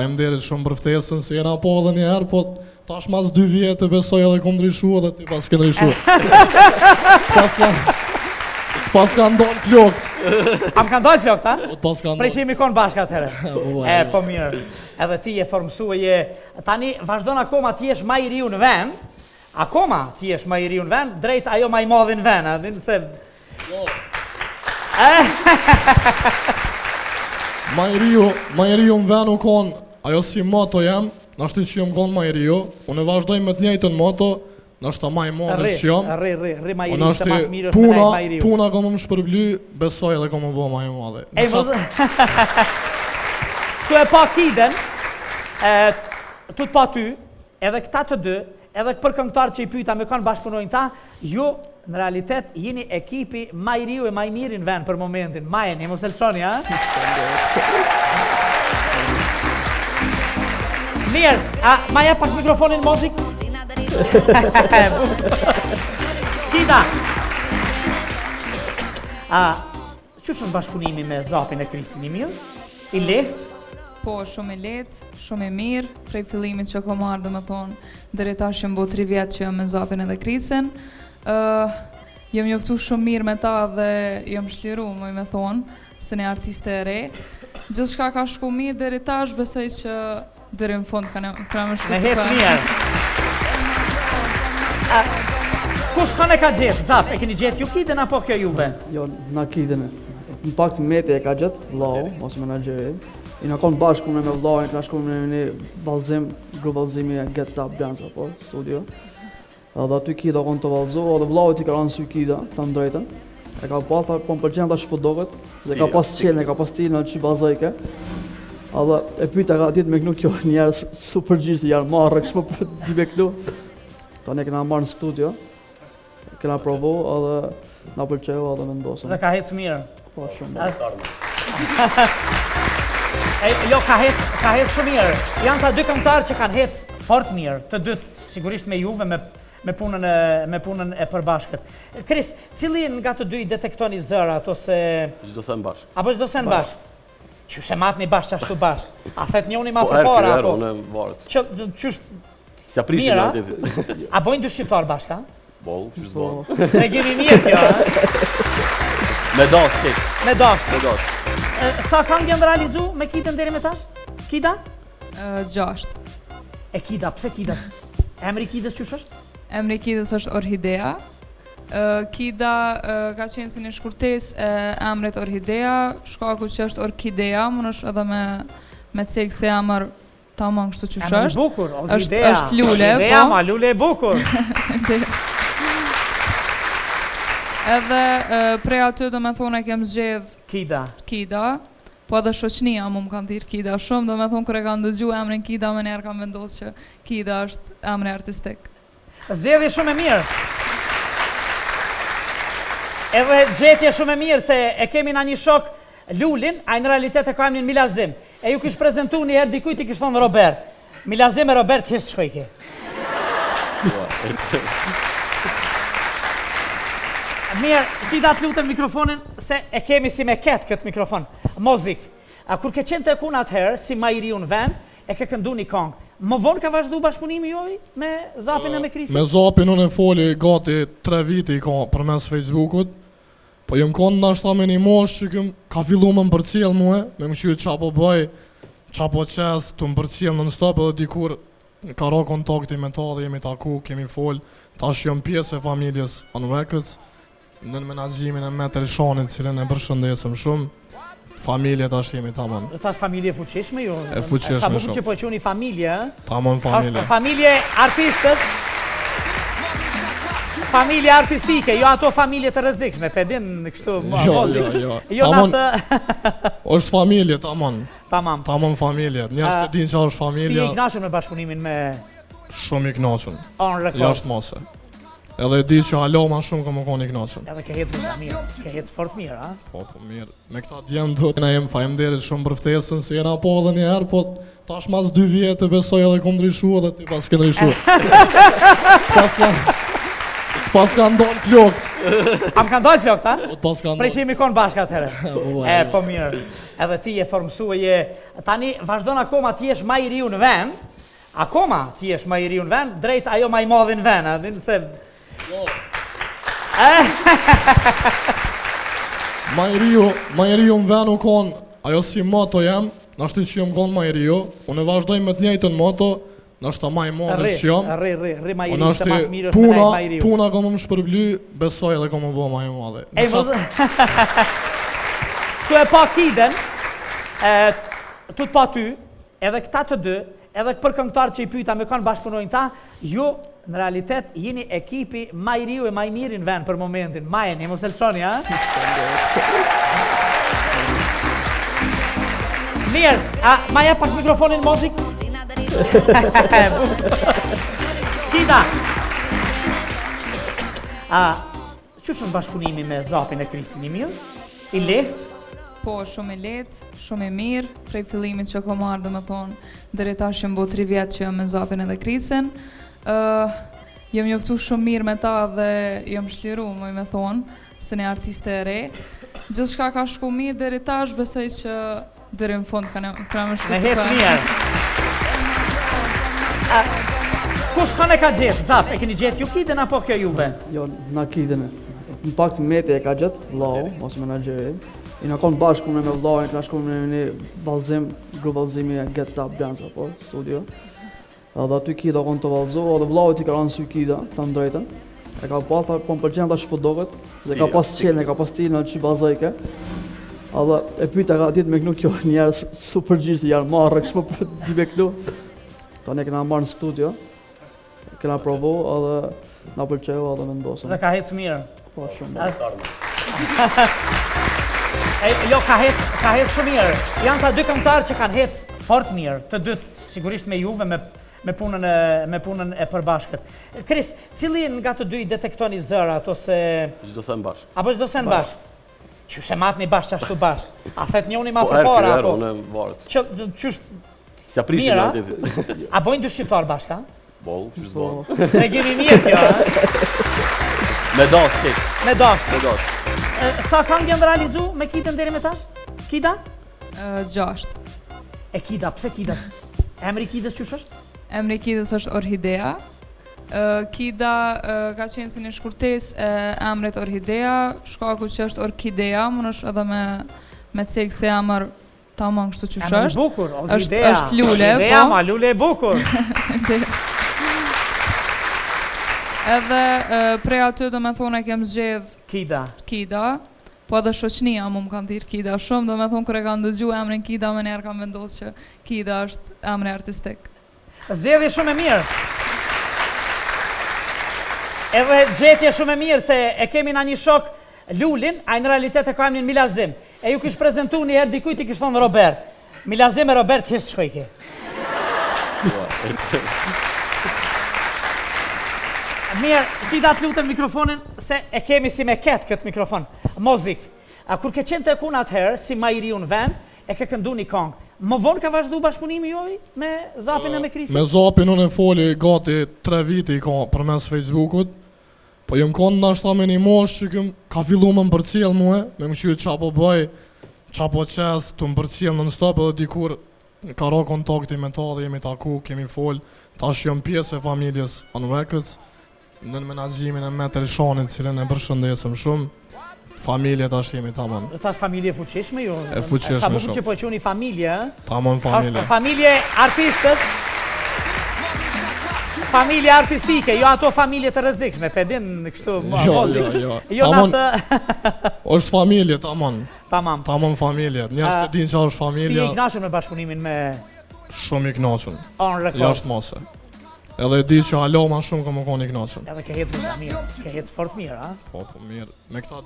faleminderit shumë për ftesën, se jena po edhe një herë, po tash mas 2 vjetë besoj edhe kom ndryshu edhe ti pas ke ndryshu. Pas ka ndonë flokët. A më ka ndonë flokët, a? Pas ka ndonë. Prej që jemi konë bashka atëherë. Po mirë. Edhe ti je formësue, tani vazhdon akoma ti jesh ma i riu në vend, akoma ti jesh ma i riu në vend, drejt ajo ma i madhi në vend, a din se... Ma i riu në vend u konë, ajo si moto jem, nashti që jam konë ma i riu, unë vazhdoj me të njëjtën moto, nështë ma i modhe që jam, Rri ma i riu, se mas mirë është me ma i riu. Puna kom më shpërbly, besoj edhe kom më bo ma i modhe. Tu e pa Kiden, tu të pa ty, edhe këta të dy, edhe për këngëtarë që i pyta me kanë bashkëpunojnë ta, ju në realitet jeni ekipi ma i riu e ma i mirë në vend për momentin. Majeni, mos e lësoni, ha? Mirë, ma jep pak mikrofonin mozik? Kida! Që është në bashkëpunimi me Zapin e Krisin i mirë? I lehtë? Po, shumë i lehtë, shumë i mirë, prej fillimit që kom ardhë me thonë, deri tash jam bo 3 vjetë që jam me Zapin edhe Krisin. Jam njoftu shumë mirë me ta dhe jam shliru, me thonë, se një artiste e re. Gjithë shka ka shku mirë deri tash, besoj që deri në fund ka me shku me hetë mirë. Kush ka ne ka gjithë? Zap, e keni gjithë ju Kiden apo kjo juve? Jo, na Kiden. Në pak të meti e ka gjithë, vlau, ose menageri. I në konë bashkë me vlau, i në shku me një valzim, grup valzimi e Get Up Dance, apo, studio. Edhe aty Kida konë të valzu, edhe vlau ti ka ranë sy Kida, të në drejten. E ka pa, po më përqenë ta shpëdoket, dhe ka pas qelën, e ka pas stilin që bazajke. Edhe e pyta ka ditë me kënu kjo njerës super gjishtë, janë marrë, këshmo për dibe kënu. Ta ne kena marrë në studio, kena provu edhe na përqehu edhe me ndosën. Dhe ka hecë mirë? Po, shumë. Jo, ka hecë shumë mirë. Janë ta 2 këngëtarë që kanë hecë fort mirë, të dytë sigurisht me juve, me punën e përbashkët. Kris, cili nga të dy i detektoni zërat, ose... Çdo sen bashkë. Apo çdo sen bashkë? Që se matni bashkë ashtu bashkë? A thet njoni ma për para? Po, herë, unë e varet. Qysh... S'ja prishin në atë. A bojnë 2 shqiptarë bashkë, ha? Po, qysh bojnë. Se gjeni mirë kjo, ha? Me dasë, qik. Me dasë. Me dasë. Sa kanë gjendë realizu me Kiden deri me tash? Kida? 6. E Kida, pse Kida? Emri Kidës qysh është? Emri Kidës është Orhidea. Kida ka qenë si një shkurtes e emrit Orhidea, shkaku që është Orkidea, mund është edhe me cekë se emër tamam kështu qysh është. Emër bukur, Orhidea. është lule, po. Orhidea, ma lule e bukur. Edhe prej aty do me thonë e kem zgjedh Kida, po edhe shoqnia mu më kanë thirë Kida shumë, do me thonë kër e kanë dëgju emrin Kida, me njerë kanë vendosë që Kida është emri artistik. Zgjedhje shumë e mirë. Edhe gjetje shumë e mirë, se e kemi na një shok Lulin, a në realitet e ka emrin Milazim. E ju kish prezentu një herë dikujt i kish thonë Robert. Milazim e Robert, hisë të shkojke. Mirë, ti da të lutën mikrofonin, se e kemi si me ketë këtë mikrofon. Mozik, kur ke qenë të kun atëherë, si ma i riu në vend, e ke këndu një kongë. Më vonë ka vazhdu bashkëpunimi joj me Zapin e me Krisin? Me Zapin unë e foli gati 3 vite i ka përmes Facebookut, po jem konë nashta me një mosh që ka fillu më përcjell muhe, me më qyri qa po bëj, qa po qes, të më përcjell non stop edhe dikur ka ra kontakti me ta dhe jemi taku, kemi fol, tash jam pjesë e familjes Anrekës, në menaxhimin e Metel Shanit, cilën e përshëndesëm shumë. Familje tash jemi tamam. Tash familje fuqishme ju? E fuqishme shumë. Sa bukur që po quni familje, ë? Tamam familje. Familje artistët. Familje artistike, jo ato familje të rrezikshme, te din kështu. Jo. Tamam. Është familje tamam. Tamam. Tamam familje. Njerëz të dinë çfarë është familja. Ti i kënaqur me bashkëpunimin me shumë i kënaqur. Jashtë mose. Edhe e di që alo ma shumë ka më koni i kënaqur. Edhe ke hetë mirë, ke hetë fort mirë, a? Po mirë. Me këta djemë do të jem faleminderit shumë për ftesën, se jena po edhe një herë, po tash mas 2 vjetë besoj edhe kom ndryshu edhe ti pas ke ndryshu. Pas ka ndonë flok. A më kanë dalë flokët, a? Pas ka Prej që ndonë. jemi konë bashkë atëherë. Po mirë. Edhe ti je formësue, je... Tani, vazhdon akoma ti jesh ma i riu në vend. Akoma ti jesh ma i riu në vend, drejt ajo ma i madhe në vend. A din se... Ma i riu në vend u konë, ajo si moto jem, nashti që jam konë ma i riu, unë e vazhdoj me të njëjtën moto, nashta ma i madhe që jam. Rri ma i Po riu, se mas mirë është nashti ma i riu. puna ka më shpërbly, besoj edhe ka më bo ma i madhe. Ej, tu e pa Kiden, tu të pa ty, edhe këta të dy, edhe për këngëtarë që i pyeta me kanë bashkëpunojnë ta, ju në realitet jeni ekipi ma i riu e ma i mirë në vend për momentin. Ma jeni, mos e lësoni, ha? Mirë, ma jep pak mikrofonin mozik? Kida! Qështë në bashkëpunimi me Zapin e Krisin i mirë? I lehtë? Po, shumë i lehtë, shumë i mirë, prej fillimit që kom marrë, domethënë, deri tash jam bo 3 vjet që jam me Zapin edhe Krisin. Jam njoftu shumë mirë me ta dhe jam shliru, më me thonë, se një artiste e re. Gjithçka ka shku mirë deri tash, besoj që deri në fund ka më shku Me hetë mirë. Kush kanë e ka gjetë? Zap, e keni gjetë ju Kiden apo kjo juve? Jo, na Kiden. Në pak të meti e ka gjetë, vlau, ose menageri. I na konë bashkë me vllajin, na shkojmë në një vallëzim, grup vallëzimi e Get Up Dance apo studio. Edhe aty Kida konë të vallëzu, edhe vllau i ka rënë sy Kida, të drejtën. E ka pa, po më pëlqen tash po doket, dhe ka pas qelën, ka pas stilin aty bazike. Edhe e pyeta ka ditë me kënu kjo njerëz super gjishtë janë marrë kështu për di me kënu. Tani kena marrë në studio. Kena provu edhe na pëlqeu edhe mendosëm. Dhe ka hecë mirë. Po shumë. Jo, ka hecë shumë mirë. Janë ta dy këngëtarë që kanë hecë fort mirë, të dytë, sigurisht me juve, me punën e përbashkët. Kris, cili nga të dy i detektoni zërat, ose... Çdo sen bashkë. Apo çdo sen bashkë? Qysh e matni bashkë ashtu bashkë? A thet njoni ma Po përpara, erë, apo? unë e varet. Qysh... S'ja prisin Mira. atë. A bojnë dy shqiptarë bashkë, ha? Po, ç'është Po, bërë. Regjimi mirë kjo, ha? Me dash tek. Me dashë. Me dash. Sa kanë janë realizu me Kiden deri me tash? Kida? 6. E Kida, pse Kida? Emri Kidës qysh është? Emri Kidës është Orhidea. Kida ka qenë si një shkurtesë e emrit Orhidea, shkaku që është Orkidea, mund është edhe me cek se emër tamam kështu qysh Emri është. bukur, Orhidea. Është lule, Orhidea, po. ma lule e bukur. Edhe prej aty do me thonë e kem zgjedh Kida. po edhe shoqënia mu më kanë thirrë Kida shumë, do me thonë kër e kanë dëgju emrin Kida, më njerë kanë vendosë që Kida është emri artistik. Zgjedhje shumë e mirë. Edhe gjetje shumë e mirë se e kemi na një shok Lulin, a në realitet e ka emrin Milazim. E ju kish prezentu një herë dikujt i kish thonë Robert. Milazim e Robert hisë shkoj ke. Mirë, Kida të lutëm mikrofonin, se e kemi si me ketë këtë mikrofon. Mozik. Kur ke qenë të kun atëherë, si ma i riu në vend, e ke këndu një kongë. Më vonë ka vazhdu bashkëpunimi juaj me Zapin e me Krisin? Me Zapin unë e foli gati 3 vite i ka përmes Facebookut. Po jëm konë nashta me një moshë që ka fillu më përcjell muhe, me më qytë qa po bëj, qa po qes, të më përcjell në stop edhe dikur ka ra kontakti me ta dhe jemi taku, kemi fol, tash jëm pjesë e familjes Anrekës, në menaxhimin e Metel Shanit, cilën e përshëndesëm shumë. Familje tash jemi tamam. Thash familje fuqishme ju? E fuqishme Sa bukur shumë. që po quni familje, Tamam familje. Familje artistët. Familje artistike, jo ato familje të rrezikshme, pe din kështu Jo. Jo Tamam, natë. është familje, tamam. Tamam. Tamam familje. Njerëz të dinë që është Ti je familja, i kënaqur me bashkëpunimin me shumë i kënaqur. On Record. Jashtë mose. Edhe e di që alo ma shumë ka më koni i kënaqur. Edhe ke hetë mirë, ke hetë fort mirë, a? Po, mirë. Me këta